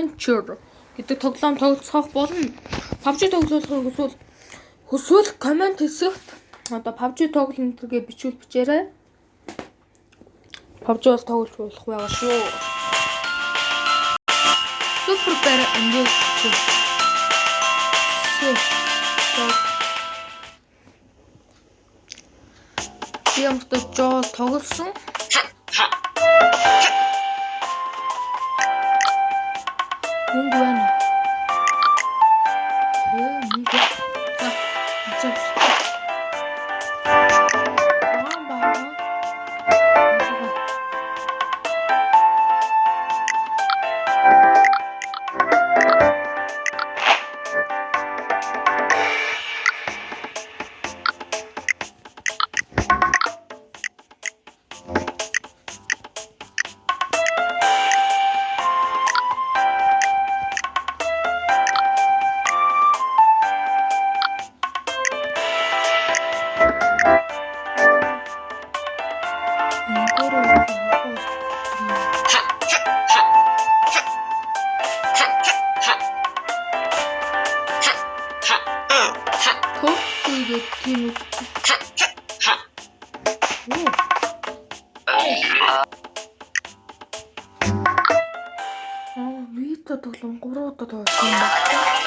Adventure гэдэг тоглоом тоглох болно. PUBG тоглох хүсвэл комент хэсэгт одоо PUBG тоглоно гэдгээ бичээрэй. PUBG бас тоглож болох байгаа шүү. Супер бэр ингээд ямагт жоо тоглосон. Мөнгө байна. Мөнгө. Вита тоглоом 3 удаа тоглосон юм байна.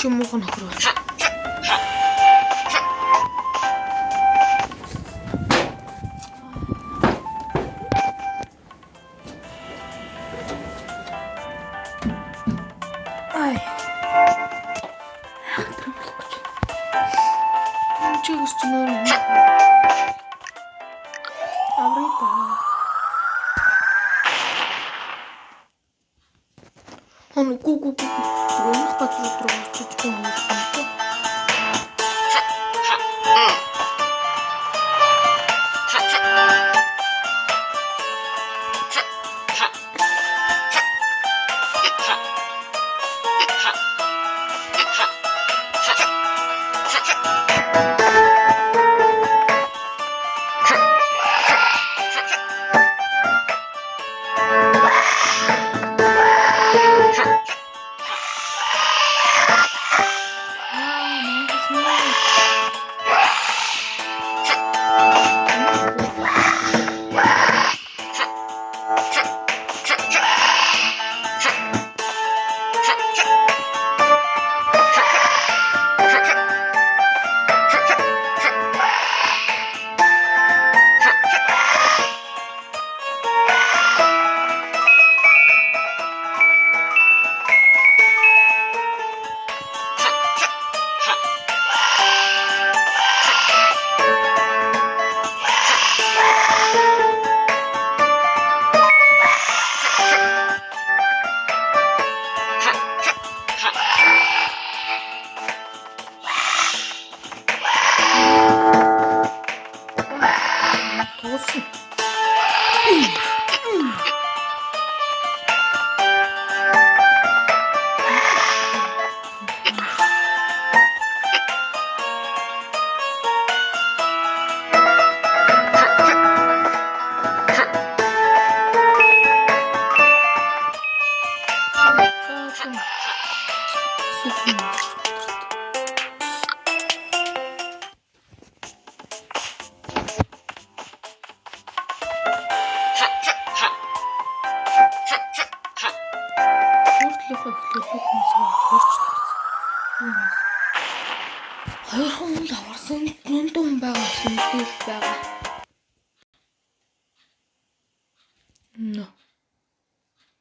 Чумуухан хөрөө. Ай. гэж чи нөр аврита. Гүү. Өнөх газар руу очиж байгаа юм шиг.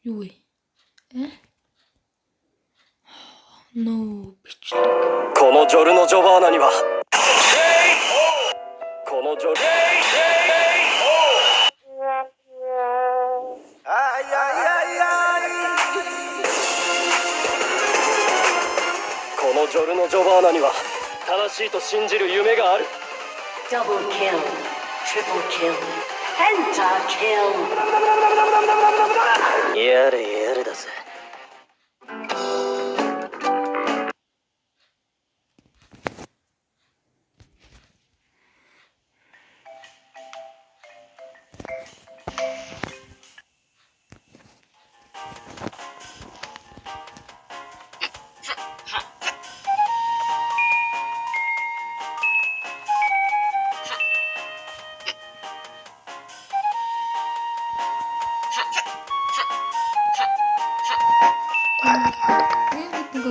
Юу вэ? No, bitch. このジョルノ・ジョバーナにはこのジョルこのジョルノ・ジョバーナには正しいと信じる夢がある。ダブルキル、トリプルキル、ペンタキル。やれだぜ。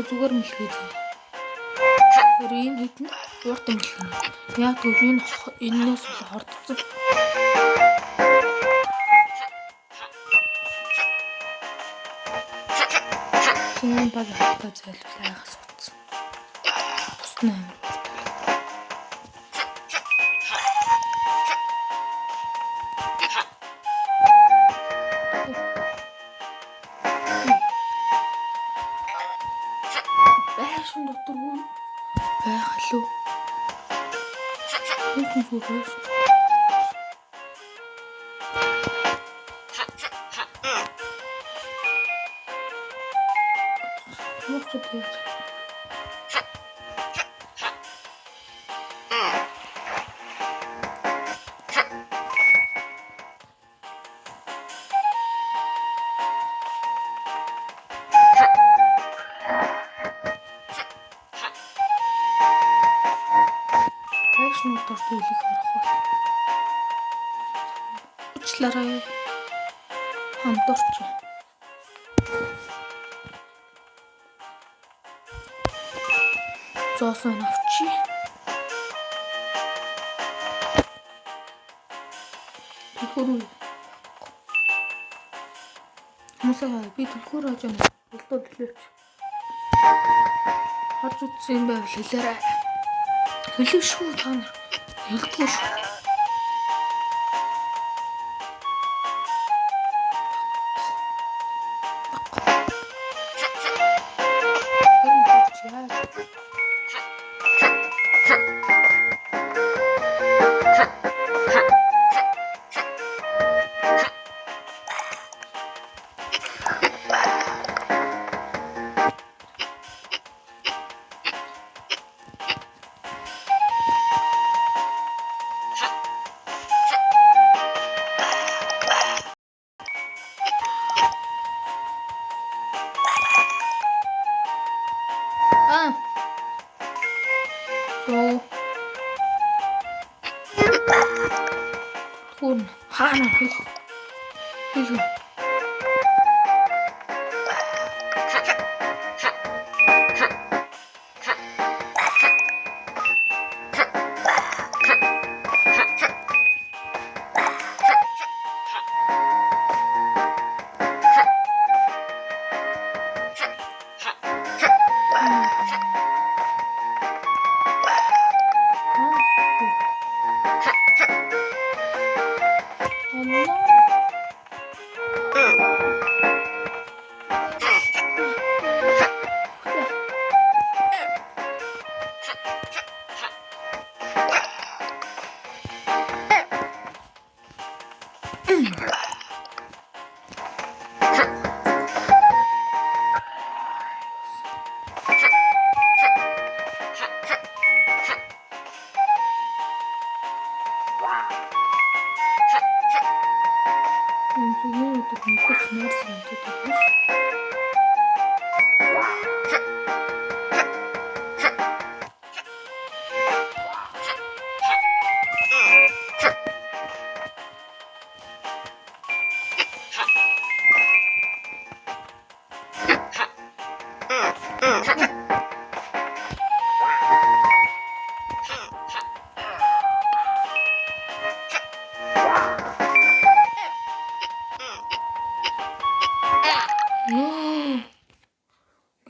Зүгээр мэлхий зав. Тэр энэ хэдэн урт мэлхий. Яг тэр энэс бол хордсон. Шинэ баг хатаа зайлвал айгаас утсан. Уснаа юм. Байшин дотор хүн байх лөө. Хүн зүгээр. Мөчөд яа. Нутгаар тэлэх харах бол уучлаарай хандурч зоосон авчи төлхөр мусаа би төлхөр хаж юм болдоо төлөөч харж үзсэн байвал хэлээрэй. Хэлээ шүү та нар. Хэлдэггүй шүү. Хаана хэл.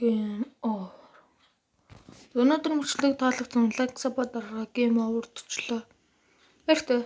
Game over. Өнөөдөр мөрчлөг таалагдсан лайк сабаа дараагийн гейм овер төчлөө. Баяртай.